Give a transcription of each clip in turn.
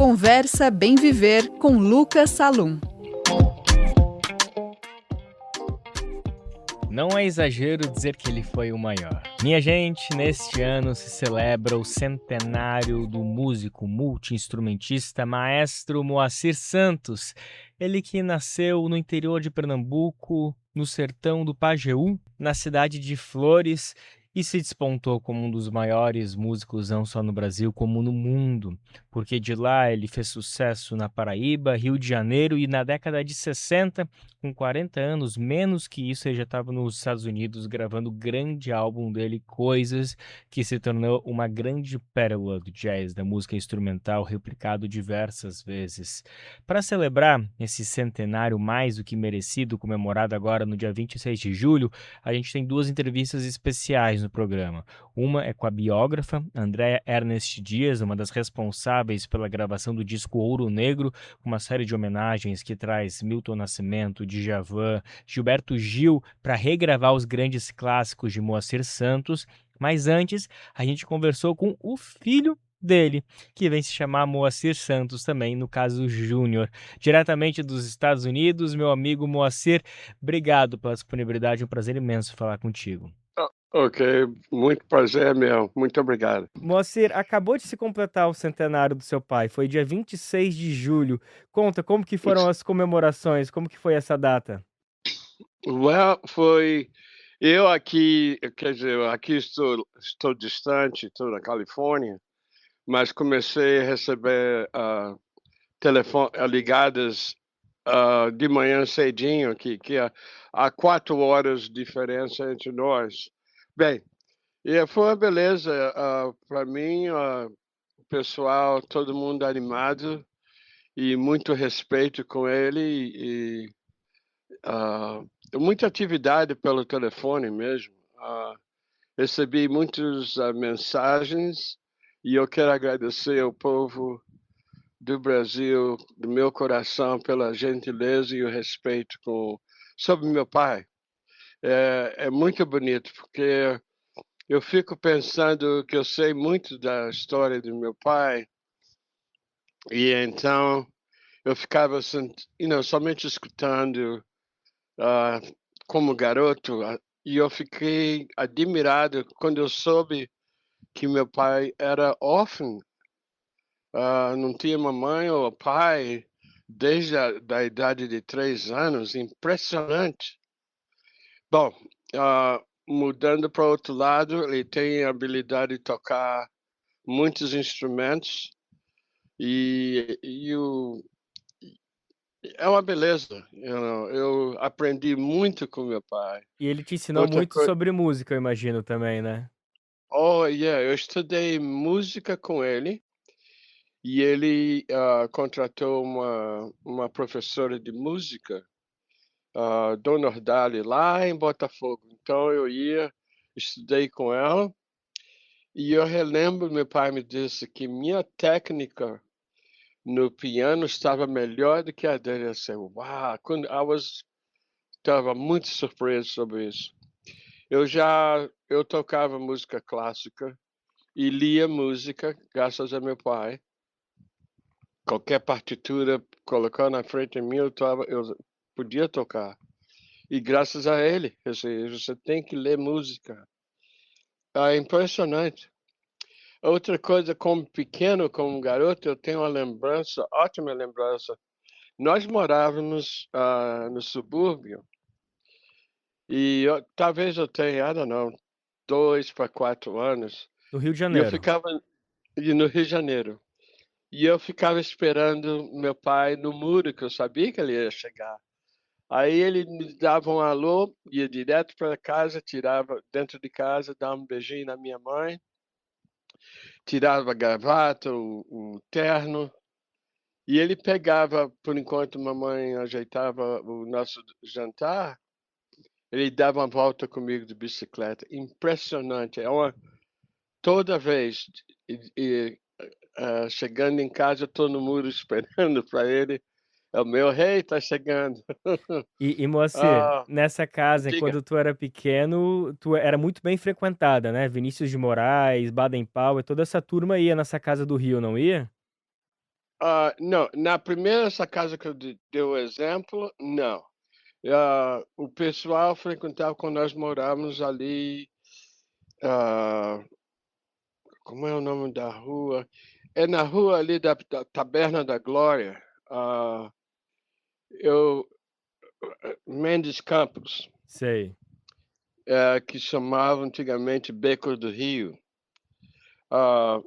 Conversa Bem Viver com Lucas Salum. Não é exagero dizer que ele foi o maior. Minha gente, neste ano se celebra o centenário do músico multi-instrumentista maestro Moacir Santos. Ele que nasceu no interior de Pernambuco, no sertão do Pajeú, na cidade de Flores, e se despontou como um dos maiores músicos não só no Brasil como no mundo, porque de lá ele fez sucesso na Paraíba, Rio de Janeiro e na década de 60, com 40 anos, menos que isso, ele já estava nos Estados Unidos gravando o grande álbum dele, Coisas, que se tornou uma grande pérola do jazz, da música instrumental, replicado diversas vezes. Para celebrar esse centenário mais do que merecido, comemorado agora no dia 26 de julho, a gente tem duas entrevistas especiais no programa. Uma é com a biógrafa Andréa Ernest Dias, uma das responsáveis pela gravação do disco Ouro Negro, uma série de homenagens que traz Milton Nascimento, Djavan, Gilberto Gil para regravar os grandes clássicos de Moacir Santos. Mas antes, a gente conversou com o filho dele, que vem se chamar Moacir Santos também, no caso Júnior. Diretamente dos Estados Unidos, meu amigo Moacir, obrigado pela disponibilidade, é um prazer imenso falar contigo. Ok, muito prazer meu, muito obrigado. Moacir, acabou de se completar o centenário do seu pai, foi dia 26 de julho. Conta, como que foram as comemorações, como que foi essa data? Eu aqui, quer dizer, aqui estou distante, estou na Califórnia, mas comecei a receber ligadas de manhã cedinho, que há 4 horas de diferença entre nós. Bem, e foi uma beleza para mim, o pessoal, todo mundo animado e muito respeito com ele e muita atividade pelo telefone mesmo. Recebi muitas mensagens e eu quero agradecer ao povo do Brasil, do meu coração, pela gentileza e o respeito sobre meu pai. É muito bonito, porque eu fico pensando que eu sei muito da história do meu pai, e então eu ficava somente escutando como garoto, e eu fiquei admirado quando eu soube que meu pai era órfão, não tinha mamãe ou pai desde da idade de 3 anos, impressionante. Bom, mudando para outro lado, ele tem a habilidade de tocar muitos instrumentos e é uma beleza. Eu aprendi muito com meu pai. E ele te ensinou Outra muito coisa, sobre música, eu imagino também, né? eu estudei música com ele e ele contratou uma professora de música, Dona Ordali, lá em Botafogo. Então eu estudei com ela e eu relembro, meu pai me disse que minha técnica no piano estava melhor do que a dele. Eu disse, uau, estava muito surpreso sobre isso. Eu tocava música clássica e lia música, graças a meu pai. Qualquer partitura colocou na frente de mim, eu podia tocar. E graças a ele, você tem que ler música. É impressionante. Outra coisa, como pequeno, como garoto, eu tenho uma lembrança, ótima lembrança. Nós morávamos no subúrbio e talvez eu tenha, I don't know, 2 para 4 anos, No Rio de e eu Janeiro. ficava no Rio de Janeiro. E eu ficava esperando meu pai no muro, que eu sabia que ele ia chegar. Aí ele me dava um alô, ia direto para casa, tirava dentro de casa, dava um beijinho na minha mãe, tirava a gravata, o terno, e ele pegava, por enquanto mamãe ajeitava o nosso jantar, ele dava uma volta comigo de bicicleta. Impressionante. Toda vez, chegando em casa, eu estou no muro esperando para ele. É o meu rei, tá chegando. E Moacir, Ah, nessa casa, diga. quando tu era pequeno, tu era muito bem frequentada, né? Vinícius de Moraes, Baden Powell, toda essa turma ia nessa casa do Rio, não ia? Não, na primeira essa casa que eu dei o exemplo, não. O pessoal frequentava quando nós morávamos ali, ah, como é o nome da rua? É na rua ali da Taberna da Glória, eu Mendes Campos, Sei. que chamava antigamente Beco do Rio. Ah,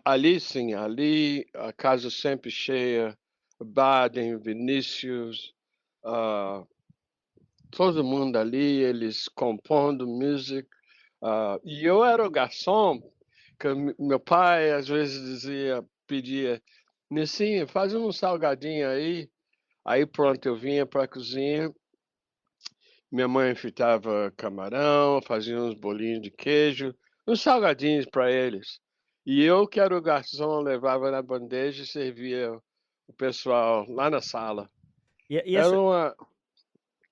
ali sim, ali a casa sempre cheia, Baden, Vinícius, ah, todo mundo ali, eles compondo music. E eu era o garçom, que meu pai às vezes dizia, pedia, Nissinho, faz um salgadinho aí. Aí pronto, eu vinha para a cozinha, minha mãe fritava camarão, fazia uns bolinhos de queijo, uns salgadinhos para eles. E eu, que era o garçom, levava na bandeja e servia o pessoal lá na sala. E Era essa uma.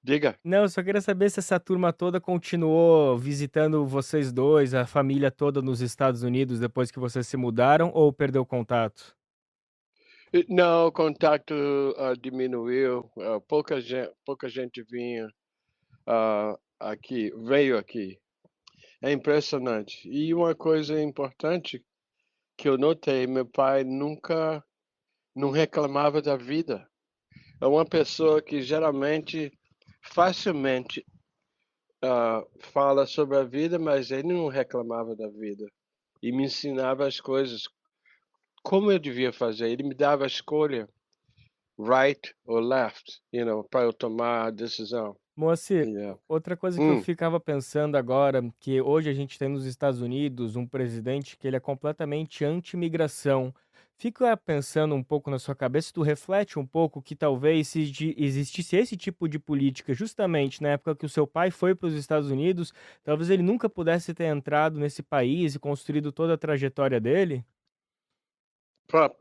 Diga. Não, eu só queria saber se essa turma toda continuou visitando vocês 2, a família toda nos Estados Unidos depois que vocês se mudaram ou perdeu contato? Não, o contato diminuiu, pouca gente vinha aqui, veio aqui. É impressionante. E uma coisa importante que eu notei, meu pai nunca não reclamava da vida. É uma pessoa que geralmente, facilmente fala sobre a vida, mas ele não reclamava da vida. E me ensinava as coisas, como eu devia fazer. Ele me dava a escolha, right or left, para eu tomar a decisão. Moacir, Yeah. outra coisa que eu Hum, ficava pensando agora, que hoje a gente tem nos Estados Unidos um presidente que ele é completamente anti-imigração. Fica pensando um pouco na sua cabeça, tu reflete um pouco que talvez se existisse esse tipo de política justamente na época que o seu pai foi para os Estados Unidos, talvez ele nunca pudesse ter entrado nesse país e construído toda a trajetória dele?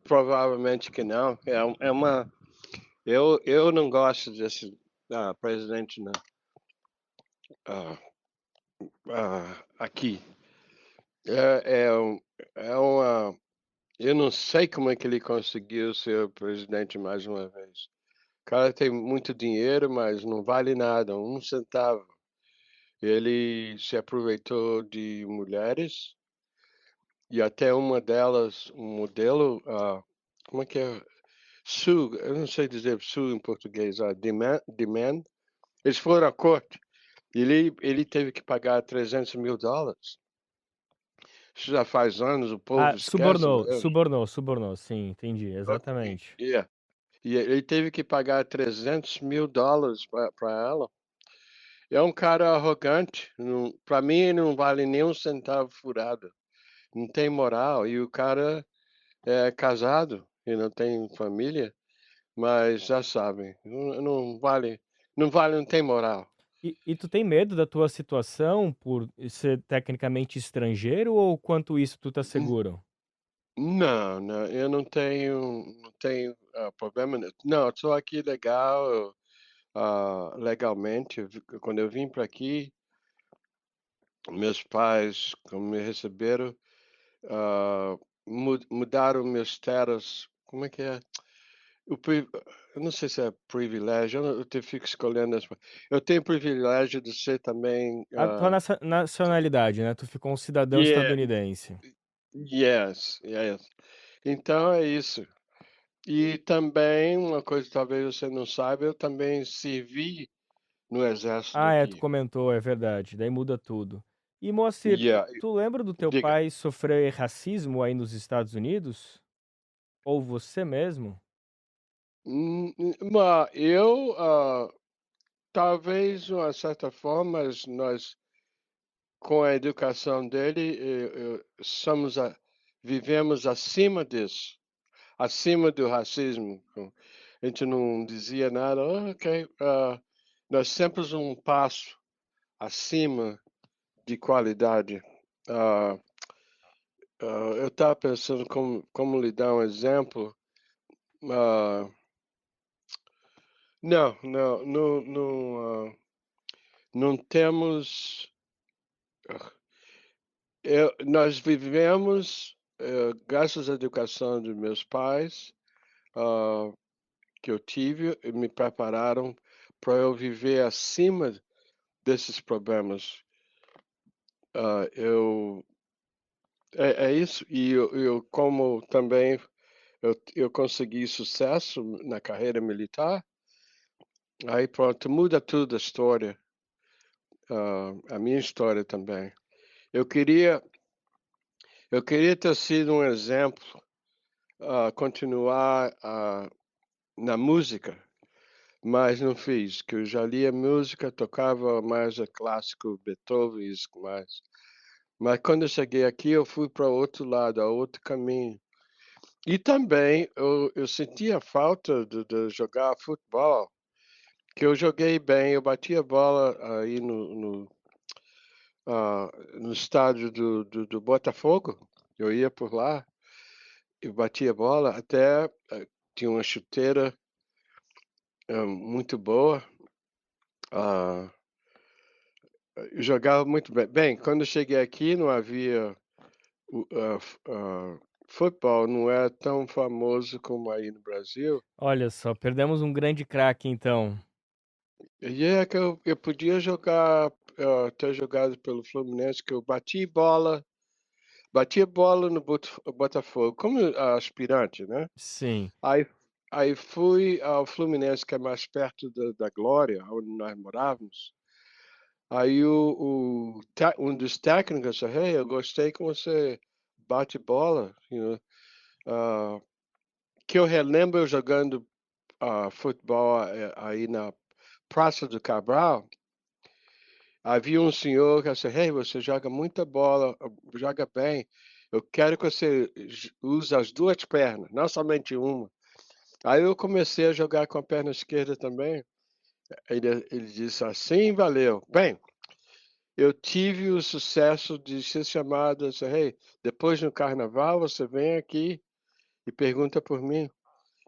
provavelmente que não. Eu não gosto desse presidente não. Ah, aqui. É, é, um- é uma. Eu não sei como é que ele conseguiu ser o presidente mais uma vez. O cara tem muito dinheiro, mas não vale nada, um centavo. Ele se aproveitou de mulheres e até uma delas, um modelo, como é que é? Sue, eu não sei dizer Sue em português, demand. Eles foram à corte. Ele teve que pagar US$ 300.000. Isso já faz anos, o povo Ah, esquece. subornou, sim, entendi, exatamente. Yeah. E ele teve que pagar US$ 300.000 para ela. É um cara arrogante. Para mim, ele não vale nem um centavo furado. Não tem moral. E o cara é casado e não tem família, mas já sabem, não vale, não vale, não tem moral. E tu tem medo da tua situação por ser tecnicamente estrangeiro ou quanto isso tu tá N- seguro? Não, não, eu não tenho problema. Não, eu estou aqui legal, legalmente. Quando eu vim para aqui, meus pais, como me receberam, ah, mudaram meus status. Como é que é? O pri Eu não sei se é privilégio, eu fico escolhendo eu tenho o privilégio de ser também, A tua nacionalidade, né, tu ficou um cidadão yeah, estadunidense. yes, yes. Então é isso. E também uma coisa talvez você não saiba, eu também servi no exército Ah, é, tu aqui. comentou, é verdade, daí muda tudo. E Moacir, tu Yeah, tu lembra do teu diga. pai sofrer racismo aí nos Estados Unidos? Ou você mesmo? Mas eu, talvez de uma certa forma, nós com a educação dele, vivemos acima disso, acima do racismo. A gente não dizia nada, ok, nós sempre um passo acima de qualidade. Ah, eu estava pensando como lhe dar um exemplo. Ah, não temos. Nós vivemos, graças à educação dos meus pais, ah, que eu tive e me prepararam para eu viver acima desses problemas. Eu é isso, e eu como também eu consegui sucesso na carreira militar, aí pronto, muda tudo a história, a minha história também. Eu queria eu queria ter sido um exemplo, continuar, na música, mas não fiz, que eu já lia música, tocava mais clássico, Beethoven e isso mais. Mas quando eu cheguei aqui, eu fui para outro lado, a outro caminho. E também eu sentia falta de jogar futebol, que eu joguei bem, eu batia bola aí no estádio do Botafogo, eu ia por lá, eu batia bola, até tinha uma chuteira muito boa, ah, eu jogava muito bem. Bem, quando eu cheguei aqui não havia futebol, não é tão famoso como aí no Brasil. Olha só, perdemos um grande craque então. E é que eu podia jogar, ter jogado pelo Fluminense, que eu batia bola no Botafogo, como aspirante, né? Sim. Aí, aí fui ao Fluminense, que é mais perto da Glória, onde nós morávamos. Aí um dos técnicos disse, hey, eu gostei que você bate bola, ah, que eu relembro eu jogando futebol aí na Praça do Cabral. Havia um senhor que disse, hey, você joga muita bola, joga bem. Eu quero que você use as duas pernas, não somente uma. Aí eu comecei a jogar com a perna esquerda também. Ele disse assim, valeu. Bem, eu tive o sucesso de ser chamado, disse, hey, depois no carnaval você vem aqui e pergunta por mim.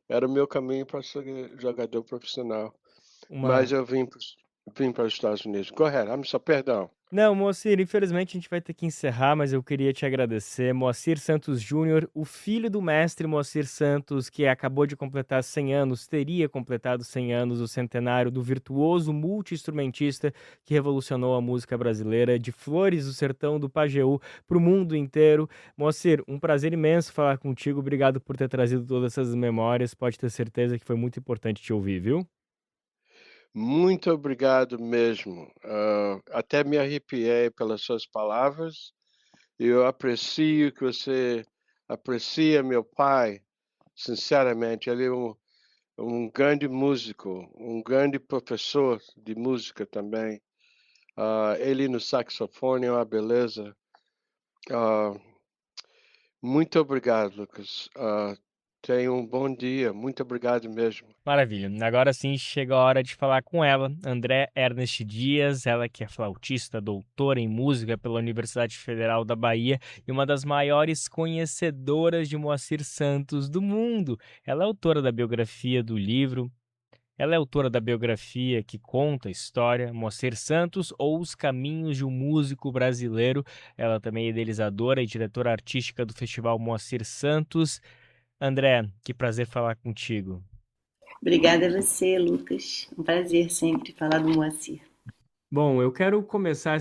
Era o meu caminho para ser jogador profissional. Mas Uma eu vim para os Estados Unidos. Go ahead, só perdão. Não, Moacir, infelizmente a gente vai ter que encerrar, mas eu queria te agradecer. Moacir Santos Júnior, o filho do mestre Moacir Santos, que acabou de completar 100 anos, teria completado 100 anos, o centenário do virtuoso multi-instrumentista que revolucionou a música brasileira, de Flores do Sertão do Pajeú para o mundo inteiro. Moacir, um prazer imenso falar contigo. Obrigado por ter trazido todas essas memórias. Pode ter certeza que foi muito importante te ouvir, viu? Muito obrigado mesmo. Até me arrepiei pelas suas palavras. Eu aprecio que você aprecia meu pai, sinceramente. Ele é um grande músico, um grande professor de música também. Ele no saxofone é uma beleza. Ah, muito obrigado, Lucas. Tenha um bom dia. Muito obrigado mesmo. Maravilha. Agora sim chega a hora de falar com ela, André Ernest Dias, ela que é flautista, doutora em música pela Universidade Federal da Bahia e uma das maiores conhecedoras de Moacir Santos do mundo. Ela é autora da biografia do livro, ela é autora da biografia que conta a história Moacir Santos ou Os Caminhos de um Músico Brasileiro. Ela também é idealizadora e diretora artística do Festival Moacir Santos. André, que prazer falar contigo. Obrigada a você, Lucas. Um prazer sempre falar do Moacir. Bom, eu quero começar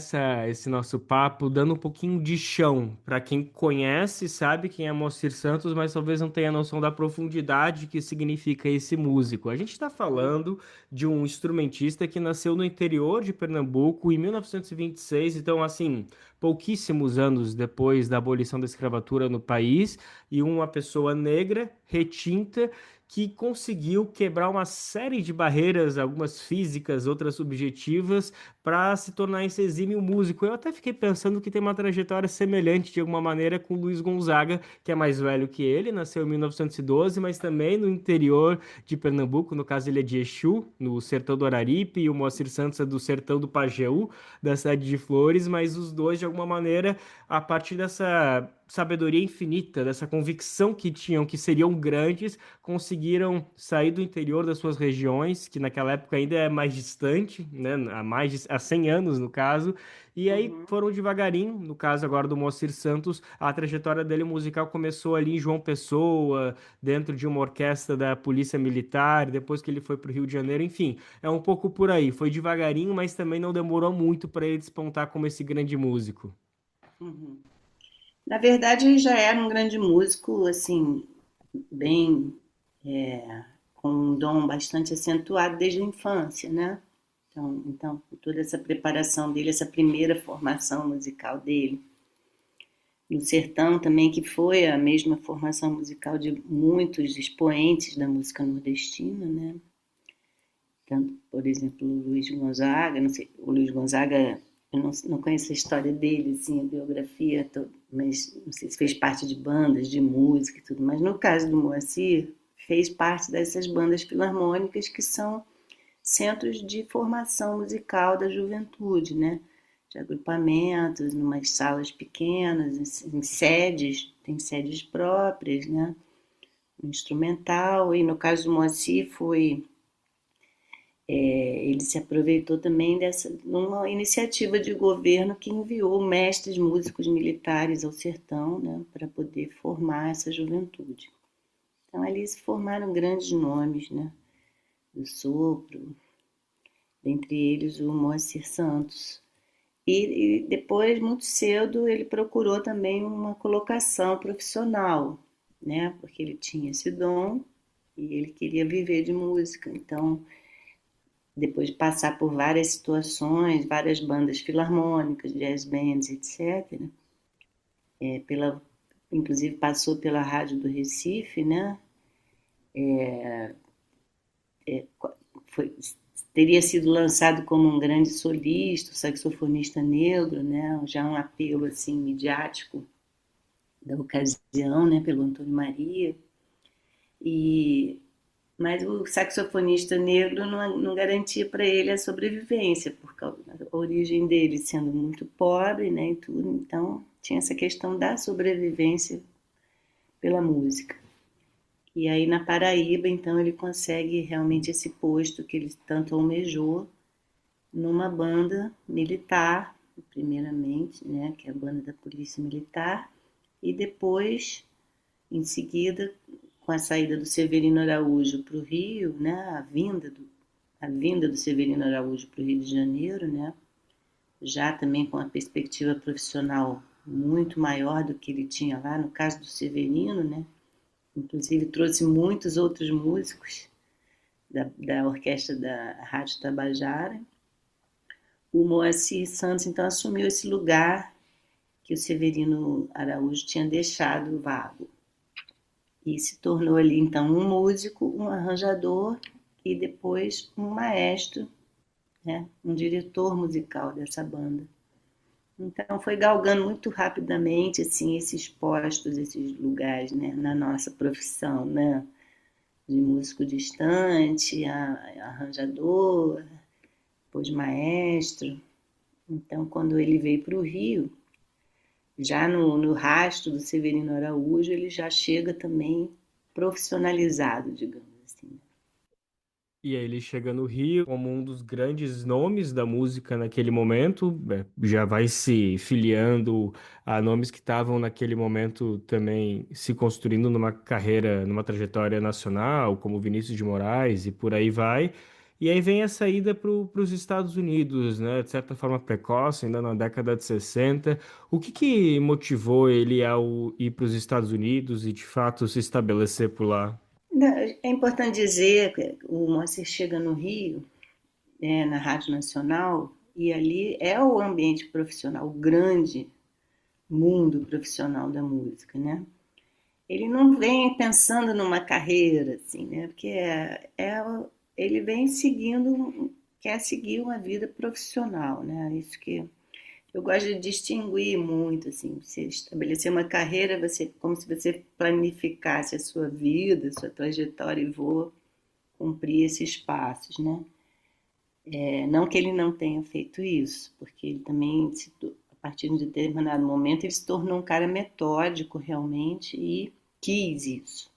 esse nosso papo dando um pouquinho de chão. Para quem conhece, sabe quem é Moacir Santos, mas talvez não tenha noção da profundidade que significa esse músico. A gente está falando de um instrumentista que nasceu no interior de Pernambuco em 1926, então, assim, pouquíssimos anos depois da abolição da escravatura no país, e uma pessoa negra, retinta, que conseguiu quebrar uma série de barreiras, algumas físicas, outras subjetivas para se tornar esse exímio músico. Eu até fiquei pensando que tem uma trajetória semelhante de alguma maneira com o Luiz Gonzaga, que é mais velho que ele, nasceu em 1912, mas também no interior de Pernambuco, no caso ele é de Exu, no sertão do Araripe, e o Moacir Santos é do sertão do Pajeú, da cidade de Flores, mas os dois de alguma maneira, a partir dessa sabedoria infinita, dessa convicção que tinham que seriam grandes, conseguiram sair do interior das suas regiões, que naquela época ainda é mais distante, né, há 100 anos no caso, e aí Uhum. foram devagarinho, no caso agora do Moacir Santos, a trajetória dele musical começou ali em João Pessoa, dentro de uma orquestra da Polícia Militar, depois que ele foi para o Rio de Janeiro, enfim, é um pouco por aí, foi devagarinho, mas também não demorou muito para ele despontar como esse grande músico. Uhum. Na verdade, ele já era um grande músico, assim, bem, com um dom bastante acentuado desde a infância, né? Então, toda essa preparação dele, essa primeira formação musical dele, no sertão também, que foi a mesma formação musical de muitos expoentes da música nordestina, né? Tanto, por exemplo, o Luiz Gonzaga, não sei, o Luiz Gonzaga, eu não conheço a história dele, assim, a biografia, mas não sei se fez parte de bandas de música e tudo, mas no caso do Moacir, fez parte dessas bandas filarmônicas que são centros de formação musical da juventude, né? De agrupamentos, numas salas pequenas, em sedes, tem sedes próprias, né? Instrumental, e no caso do Moacir ele se aproveitou também dessa numa iniciativa de governo que enviou mestres músicos militares ao sertão, né, para poder formar essa juventude. Então ali se formaram grandes nomes, né, do sopro, dentre eles o Moacir Santos. E depois, muito cedo, ele procurou também uma colocação profissional, né, porque ele tinha esse dom e ele queria viver de música. Então, depois de passar por várias situações, várias bandas filarmônicas, jazz bands, etc., pela, inclusive passou pela Rádio do Recife, né? Foi, teria sido lançado como um grande solista, saxofonista negro, né? Já um apelo assim midiático da ocasião, né? Pelo Antônio Maria. E mas o saxofonista negro não garantia para ele a sobrevivência, por causa da origem dele sendo muito pobre, né, e tudo. Então, tinha essa questão da sobrevivência pela música. E aí, na Paraíba, então, ele consegue realmente esse posto que ele tanto almejou numa banda militar, primeiramente, né, que é a banda da Polícia Militar, e depois, em seguida, com a saída do Severino Araújo para o Rio, né, a vinda do Severino Araújo para o Rio de Janeiro, né, já também com a perspectiva profissional muito maior do que ele tinha lá, no caso do Severino, né, inclusive trouxe muitos outros músicos da orquestra da Rádio Tabajara. O Moacir Santos, então, assumiu esse lugar que o Severino Araújo tinha deixado vago. E se tornou ali, então, um músico, um arranjador e depois um maestro, né? Um diretor musical dessa banda. Então, foi galgando muito rapidamente assim, esses postos, esses lugares, né? Na nossa profissão, né? De músico distante, arranjador, depois maestro. Então, quando ele veio para o Rio, já no rastro do Severino Araújo, ele já chega também profissionalizado, digamos assim. E aí ele chega no Rio como um dos grandes nomes da música naquele momento, já vai se filiando a nomes que estavam naquele momento também se construindo numa carreira, numa trajetória nacional, como Vinícius de Moraes e por aí vai. E aí vem a saída para os Estados Unidos, né? De certa forma precoce, ainda na década de 60. O que que motivou ele ao ir para os Estados Unidos e de fato se estabelecer por lá? É importante dizer que o Moacir chega no Rio, na Rádio Nacional, e ali é o ambiente profissional, o grande mundo profissional da música, né? Ele não vem pensando numa carreira, assim, né? Porque ele vem seguindo, quer seguir uma vida profissional, né? Isso que eu gosto de distinguir muito, assim, você estabelecer uma carreira, como se você planificasse a sua vida, a sua trajetória e vou cumprir esses passos, né? Não que ele não tenha feito isso, porque ele também, partir de um determinado momento, ele se tornou um cara metódico realmente e quis isso.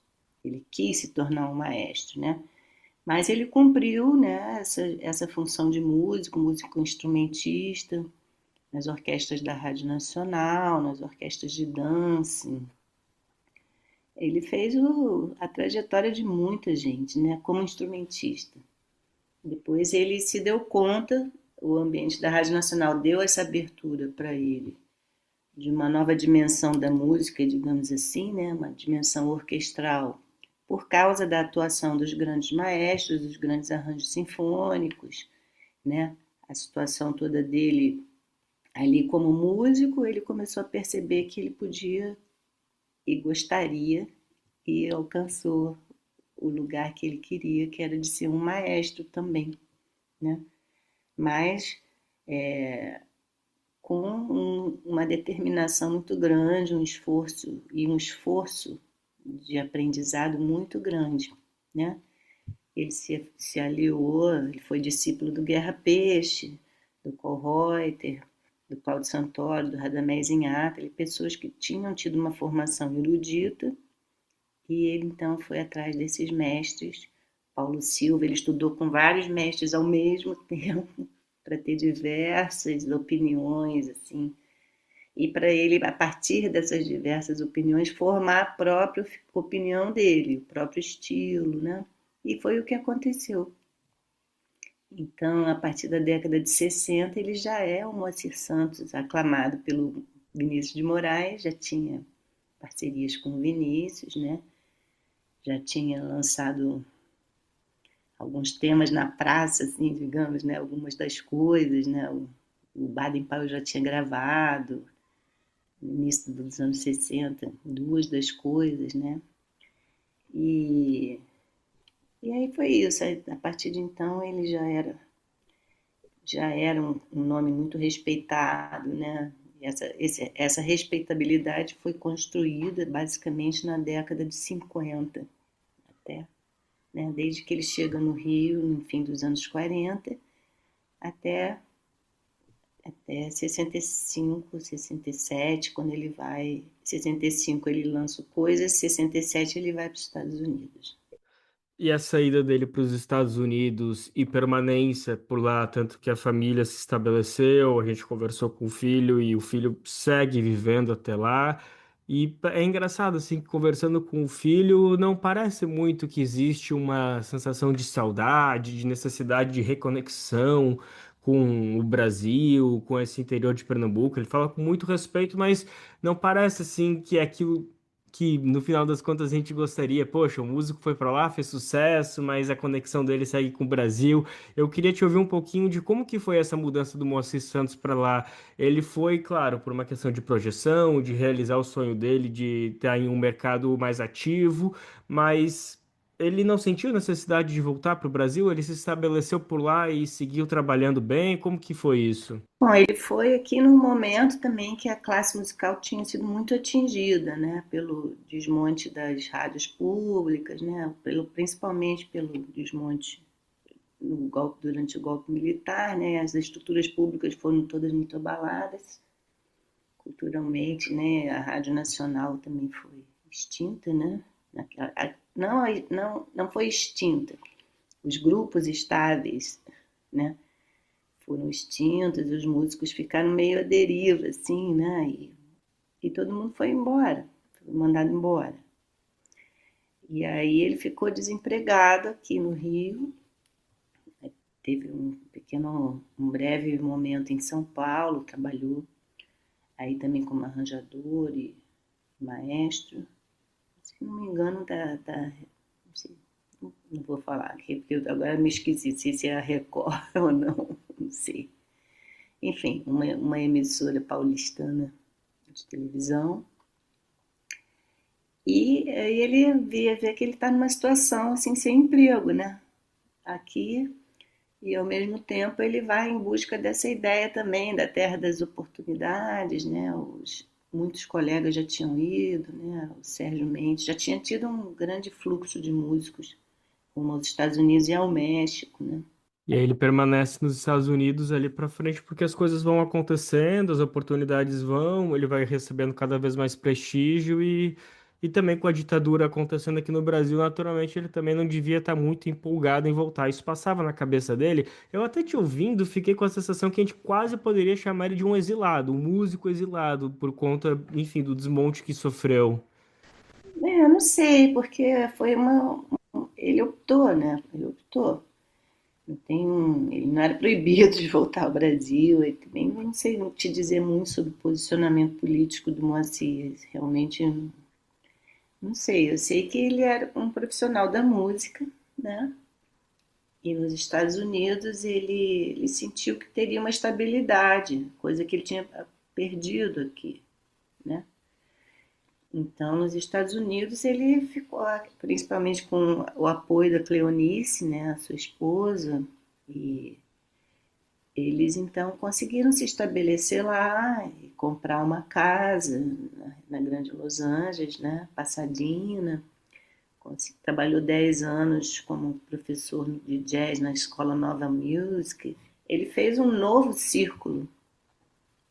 Ele quis se tornar um maestro, né? Mas ele cumpriu, né, essa função de músico instrumentista, nas orquestras da Rádio Nacional, nas orquestras de dance. Ele fez a trajetória de muita gente, né, como instrumentista. Depois ele se deu conta, o ambiente da Rádio Nacional deu essa abertura para ele, de uma nova dimensão da música, digamos assim, né, uma dimensão orquestral, por causa da atuação dos grandes maestros, dos grandes arranjos sinfônicos, né, a situação toda dele ali como músico, ele começou a perceber que ele podia e gostaria e alcançou o lugar que ele queria, que era de ser um maestro também, né? Mas com uma determinação muito grande, um esforço de aprendizado muito grande, né? Ele se aliou, ele foi discípulo do Guerra Peixe, do Kohlreuter, do Claudio Santoro, do Radamés Inhatali, pessoas que tinham tido uma formação erudita, e ele então foi atrás desses mestres. Paulo Silva, ele estudou com vários mestres ao mesmo tempo, para ter diversas opiniões, assim, e para ele, a partir dessas diversas opiniões, formar a própria opinião dele, o próprio estilo, né? E foi o que aconteceu. Então, a partir da década de 60, ele já é o Moacir Santos, aclamado pelo Vinícius de Moraes, já tinha parcerias com o Vinícius, né? Já tinha lançado alguns temas na praça, assim, digamos, né? Algumas das coisas, né? O Baden Powell já tinha gravado, no início dos anos 60, duas das coisas, né? E aí foi isso. A partir de então ele já era um nome muito respeitado, né? Essa respeitabilidade foi construída basicamente na década de 50, até, né? Desde que ele chega no Rio, no fim dos anos 40, até 65, 67, quando ele vai... 65 ele lança Coisas, 67 ele vai para os Estados Unidos. E a saída dele para os Estados Unidos e permanência por lá, tanto que a família se estabeleceu, a gente conversou com o filho e o filho segue vivendo até lá. E é engraçado, assim, que conversando com o filho, não parece muito que existe uma sensação de saudade, de necessidade de reconexão com o Brasil, com esse interior de Pernambuco. Ele fala com muito respeito, mas não parece, assim, que é aquilo que no final das contas a gente gostaria. Poxa, o músico foi para lá, fez sucesso, mas a conexão dele segue com o Brasil. Eu queria te ouvir um pouquinho de como que foi essa mudança do Moacir Santos para lá. Ele foi, claro, por uma questão de projeção, de realizar o sonho dele, de estar em um mercado mais ativo, mas ele não sentiu necessidade de voltar para o Brasil? Ele se estabeleceu por lá e seguiu trabalhando bem? Como que foi isso? Bom, ele foi aqui num momento também que a classe musical tinha sido muito atingida, né, pelo desmonte das rádios públicas, né, principalmente pelo desmonte durante o golpe militar, né, as estruturas públicas foram todas muito abaladas culturalmente, né, a Rádio Nacional também foi extinta, né, não foi extinta, os grupos estáveis, né, foram extintos, os músicos ficaram meio à deriva, assim, né? E todo mundo foi embora, foi mandado embora. E aí ele ficou desempregado aqui no Rio, teve um breve momento em São Paulo, trabalhou aí também como arranjador e maestro. Se não me engano, não vou falar aqui, porque eu agora me esqueci se é a Record ou não sei. Enfim, uma emissora paulistana de televisão. E aí ele vê que ele está numa situação assim, sem emprego, né? Aqui, e ao mesmo tempo ele vai em busca dessa ideia também da terra das oportunidades, né? Muitos colegas já tinham ido, né? O Sérgio Mendes já tinha tido um grande fluxo de músicos rumo aos Estados Unidos e ao México, né? E aí ele permanece nos Estados Unidos ali para frente porque as coisas vão acontecendo, as oportunidades vão, ele vai recebendo cada vez mais prestígio e também com a ditadura acontecendo aqui no Brasil, naturalmente ele também não devia estar muito empolgado em voltar. Isso passava na cabeça dele. Eu até te ouvindo, fiquei com a sensação que a gente quase poderia chamar ele de um exilado, um músico exilado, por conta, enfim, do desmonte que sofreu. Eu não sei, porque foi uma. Ele optou, né? Ele optou. Não tem ele não era proibido de voltar ao Brasil. Eu também não sei não te dizer muito sobre o posicionamento político do Moacir. Realmente não sei. Eu sei que ele era um profissional da música, né? E nos Estados Unidos ele sentiu que teria uma estabilidade, coisa que ele tinha perdido aqui, né? Então, nos Estados Unidos, ele ficou, principalmente com o apoio da Cleonice, né, a sua esposa, e eles então conseguiram se estabelecer lá e comprar uma casa na Grande Los Angeles, né, Pasadena. Trabalhou 10 anos como professor de jazz na Escola Nova Music. Ele fez um novo círculo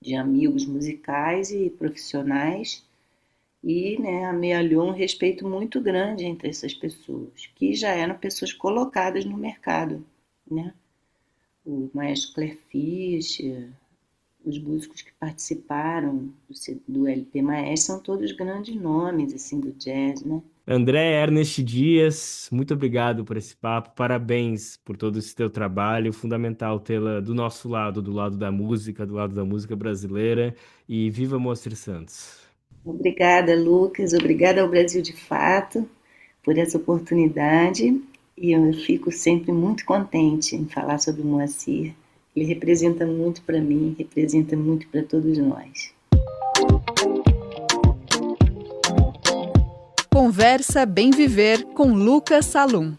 de amigos musicais e profissionais e, né, amealhou um respeito muito grande entre essas pessoas, que já eram pessoas colocadas no mercado, né? O maestro Claire Fischer, os músicos que participaram do LP Maestro são todos grandes nomes assim do jazz, né? André Ernest Dias, muito obrigado por esse papo, parabéns por todo esse teu trabalho, fundamental tê-la do nosso lado, do lado da música brasileira, e viva Moacir Santos. Obrigada, Lucas, obrigada ao Brasil de Fato por essa oportunidade e eu fico sempre muito contente em falar sobre o Moacir. Ele representa muito para mim, representa muito para todos nós. Conversa Bem Viver com Lucas Salum.